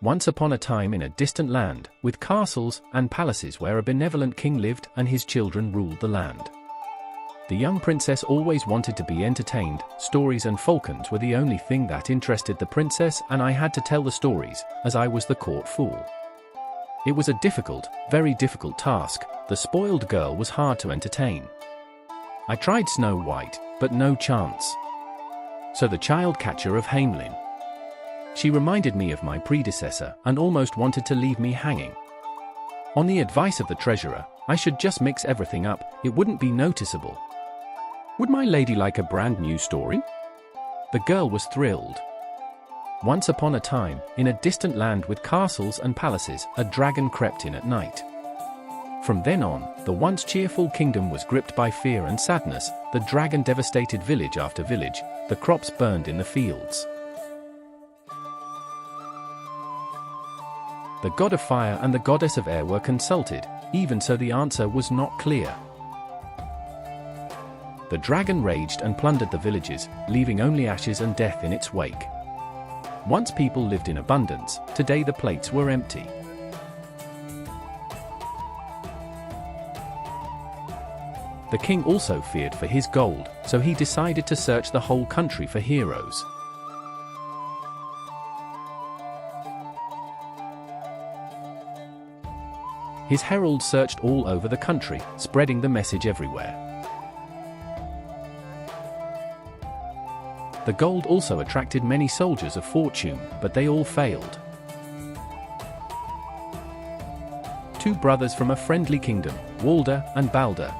Once upon a time in a distant land, with castles and palaces where a benevolent king lived and his children ruled the land. The young princess always wanted to be entertained. Stories and falcons were the only thing that interested the princess, and I had to tell the stories, as I was the court fool. It was a difficult, very difficult task. The spoiled girl was hard to entertain. I tried Snow White, but no chance. So the child catcher of Hamelin. She reminded me of my predecessor and almost wanted to leave me hanging. On the advice of the treasurer, I should just mix everything up, it wouldn't be noticeable. Would my lady like a brand new story? The girl was thrilled. Once upon a time, in a distant land with castles and palaces, a dragon crept in at night. From then on, the once cheerful kingdom was gripped by fear and sadness. The dragon devastated village after village, the crops burned in the fields. The god of fire and the goddess of air were consulted, even so the answer was not clear. The dragon raged and plundered the villages, leaving only ashes and death in its wake. Once people lived in abundance, today the plates were empty. The king also feared for his gold, so he decided to search the whole country for heroes. His heralds searched all over the country, spreading the message everywhere. The gold also attracted many soldiers of fortune, but they all failed. Two brothers from a friendly kingdom, Walder and Balder,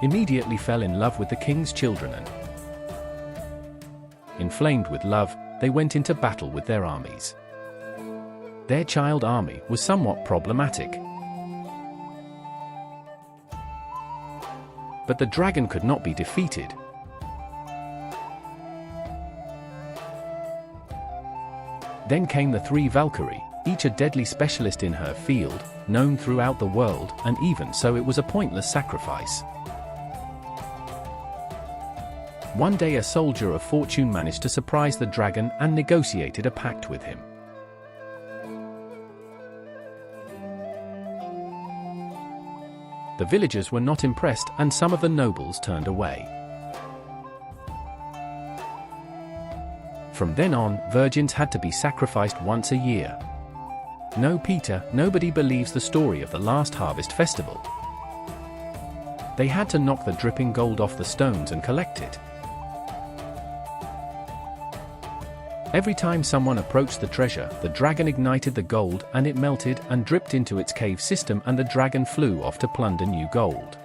immediately fell in love with the king's children and, inflamed with love, they went into battle with their armies. Their child army was somewhat problematic. But the dragon could not be defeated. Then came the three Valkyrie, each a deadly specialist in her field, known throughout the world, and even so it was a pointless sacrifice. One day a soldier of fortune managed to surprise the dragon and negotiated a pact with him. The villagers were not impressed and some of the nobles turned away. From then on, virgins had to be sacrificed once a year. No, Peter, nobody believes the story of the last harvest festival. They had to knock the dripping gold off the stones and collect it. Every time someone approached the treasure, the dragon ignited the gold and it melted and dripped into its cave system, and the dragon flew off to plunder new gold.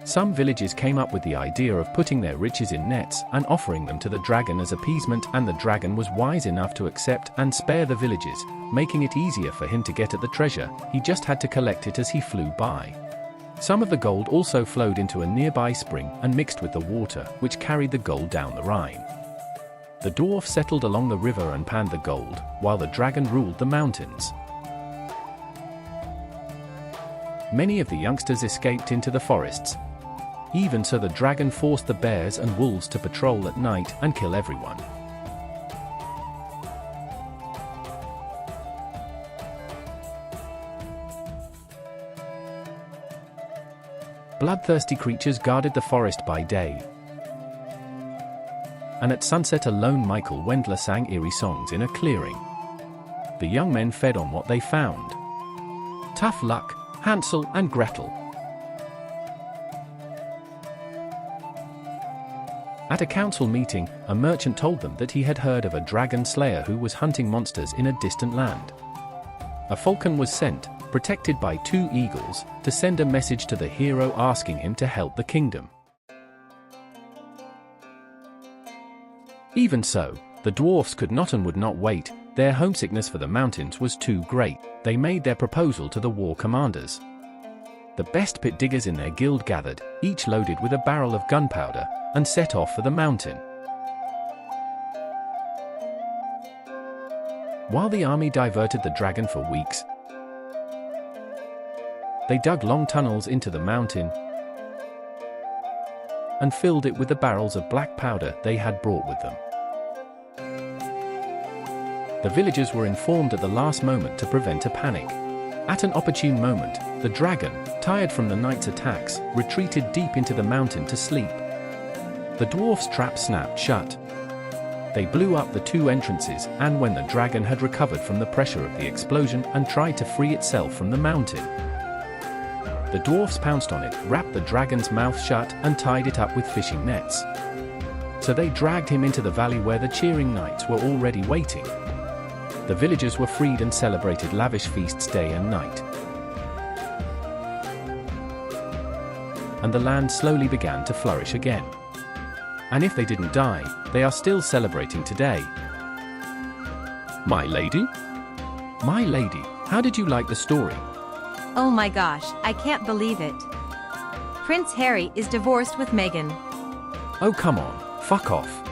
Some villages came up with the idea of putting their riches in nets and offering them to the dragon as appeasement, and the dragon was wise enough to accept and spare the villages, making it easier for him to get at the treasure. He just had to collect it as he flew by. Some of the gold also flowed into a nearby spring and mixed with the water, which carried the gold down the Rhine. The dwarf settled along the river and panned the gold, while the dragon ruled the mountains. Many of the youngsters escaped into the forests. Even so, the dragon forced the bears and wolves to patrol at night and kill everyone. Bloodthirsty creatures guarded the forest by day, and at sunset a lone Michael Wendler sang eerie songs in a clearing. The young men fed on what they found. Tough luck, Hansel and Gretel. At a council meeting, a merchant told them that he had heard of a dragon slayer who was hunting monsters in a distant land. A falcon was sent, protected by two eagles, to send a message to the hero asking him to help the kingdom. Even so, the dwarfs could not and would not wait. Their homesickness for the mountains was too great. They made their proposal to the war commanders. The best pit diggers in their guild gathered, each loaded with a barrel of gunpowder, and set off for the mountain. While the army diverted the dragon for weeks, they dug long tunnels into the mountain and filled it with the barrels of black powder they had brought with them. The villagers were informed at the last moment to prevent a panic. At an opportune moment, the dragon, tired from the night's attacks, retreated deep into the mountain to sleep. The dwarf's trap snapped shut. They blew up the two entrances, and when the dragon had recovered from the pressure of the explosion and tried to free itself from the mountain, the dwarfs pounced on it, wrapped the dragon's mouth shut, and tied it up with fishing nets. So they dragged him into the valley where the cheering knights were already waiting. The villagers were freed and celebrated lavish feasts day and night. And the land slowly began to flourish again. And if they didn't die, they are still celebrating today. My lady? My lady, how did you like the story? Oh my gosh, I can't believe it. Prince Harry is divorced with Meghan. Oh come on, fuck off.